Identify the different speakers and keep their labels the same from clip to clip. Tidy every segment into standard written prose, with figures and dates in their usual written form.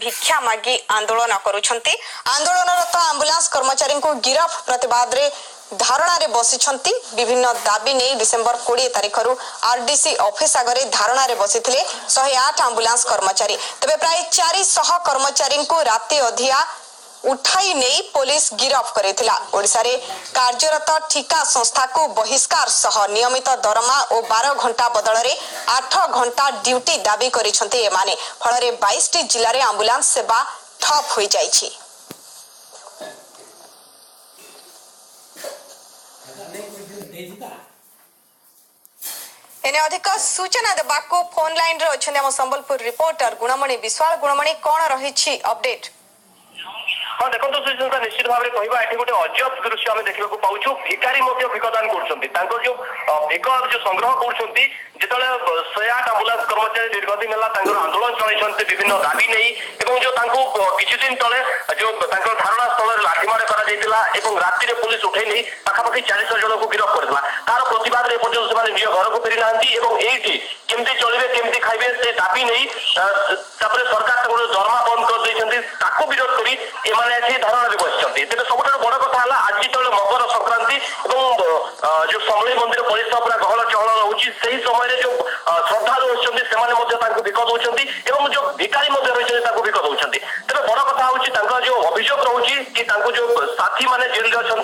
Speaker 1: भिक्षा मागी आंदोलन करुछंती। आंदोलनरत आंबुलांस कर्मचारी को गिरफ प्रतिवाद रे धारणा रे बसिछंती। विभिन्न दाबी नहीं डिसेंबर 20 तारिख रु आरडीसी ऑफिस आगे धारणा रे बसिथिले 108 आंबुलांस कर्मचारी। तबे प्राय 400 कर्मचारी को राति अधिया उठाई नहीं पुलिस गिरफ करिथिला। ओडिसा रे कार्यरत ठिका संस्था को बहिष्कार सह नियमित दरमा और 12 घंटा बदल रे 8 घंटा ड्यूटी दाबी करिसंते एमाने। फल रे 22 टी जिल्ला रे एम्बुलेंस सेवा ठप होई जाईछि। एने अधिक सूचना देबाको फोन लाइन रे अछन हम संबलपुर रिपोर्टर गुणमणि विश्वाल। गुणमणि कोन रहिछि अपडेट?
Speaker 2: हाँ देखो निश्चित भाव में कहवा ये गोटे अजब दृश्य आम देखा पाचु। भिकारी भिकदान कर जो भिक जो संग्रह कर जो 108 आंबुलांस कर्मचारी दीर्घ दिन है आंदोलन चलते विभिन्न दाबी नहीं जो किसी दिन तले जो धारणा स्थल लाठीमार कर राति पुलिस उठे नहीं पाखापाखि 400 जन को गिरफ्त करता तार प्रतिवाद निज घर को फेरी ना केमती चलिए केमती खाइबे से दाबी नहीं सरकार दरमा बंद कर विरोध कर धारणा बसते। तेज सब बड़ कथा आज जो मकर संक्रांति जो समलेई मंदिर परिसर पूरा गहल चहल रोचे से समय जो श्रद्धालु अच्छे भिक दौरान जो भिकारी रही भिक दौरान। तेज बड़ कथा हूँ जो अभियोग रोचे कि जो साथी मैंने जेल अच्छे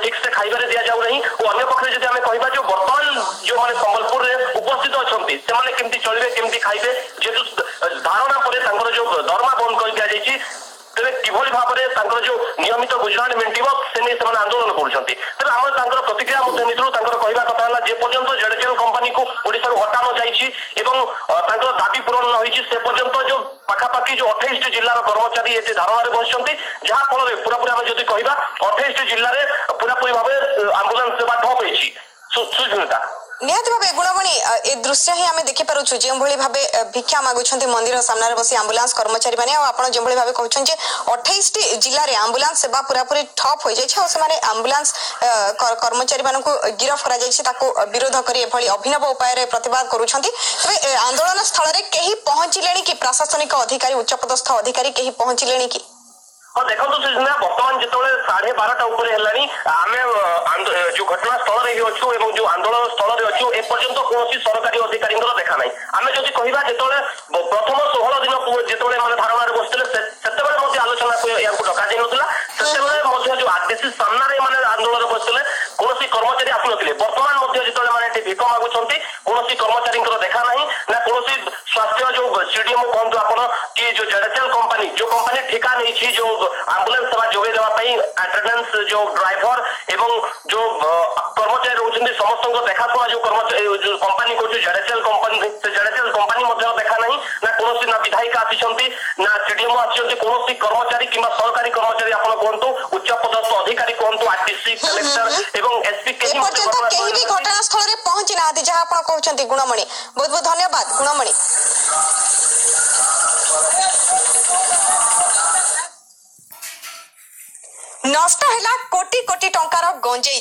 Speaker 2: ठीक से खाइबार दि जाऊ नहीं और अन्य पक्ष जब आम कह जो बर्तमान जो मैंने संबलपुर में उपस्थित अच्छा से केमती चलिए केमती खाइबे जेहेतु धारणा पर जो दरमा बंद कर दि जाए तेरे किभली भाव में जो नियमित गुजराट मेंटिव से नहीं से आंदोलन करुँच। तेज आम प्रतिक्रिया कहवा कथा है जे पर्यंत जेडीएल कंपनी को ओडिशा हटा न जाइए दाबी पूरण न से पर्यंत जो पाखापाखि जो 28 जिलार कर्मचारी ये धारणा बसते जहाँफल पूरापूरी आम जब कहवा 28 जिले में पूरापूरी भाव आंबुलांस सेवा ठप सुस्मिता
Speaker 1: निहत भावे गुणमणि ए दृश्य ही आमे देखि पारुछु जे भली भावे भिक्षा मागुछंती मंदिर सामने रे बसी एम्बुलेंस कर्मचारी माने आ आपण जे भली भावे कहउछन जे 28 टी जिल्ला रे एम्बुलेंस सेवा पूरा पूरी ठप होई जाय छै और से माने एम्बुलेंस कर्मचारी मानन को गिरफ करा जाय छै ताको विरोध करी ए भली अभिनव उपाय रे प्रतिवाद करूछंती। तबे आंदोलन स्थल रे केही पहुंचिलेनी कि प्रशासनिक अधिकारी उच्चपदस्थ अधिकारी केही पहुंचिलेनी कि?
Speaker 2: हाँ देखो बर्तमान जो 12:30 आम जो घटना स्थल में अच्छु जो आंदोलन स्थल में अच्छु एपर्यंत कौन सरकारी अधिकारी देखा ना आम जब कहवा जो प्रथम 16 दिन जो मैंने धारणा बसते से आलोचना या डक जा जो आरडीसी सामने मैंने आंदोलन बसते कौन कर्मचारी आसुन। बर्तमान जो भिक मागुंट कौन कर्मचारी देखा ना कौन स्वास्थ्य जो सीडीएम कहतु आप कि जो जेडीएल कंपनी जो कंपनी ठिका नहीं जो आंबुलांस सेवा जोगे देवाई अटेंडेंस जो ड्राइवर एवं जो कर्मचारी रोचंदी समस्त देखाशुना जो कर्मचारी जो कंपनी को जेडीएल कंपनी देखा नहीं ना कौन ना विधायिका आसी ना सीडीएम आसी कौन कर्मचारी कि सरकारी कर्मचारी आप कहतु उच्च पदस्थ अधिकारी कहतु आरटीसी कलेक्टर एवं एसपी
Speaker 1: केही घटना स्थल रे पहुंची ना जहां आप कहउछंती। गुणमणि बहुत बहुत धन्यवाद। गुणमणि नष्ट हैला कोटी कोटी टंकार गंजेई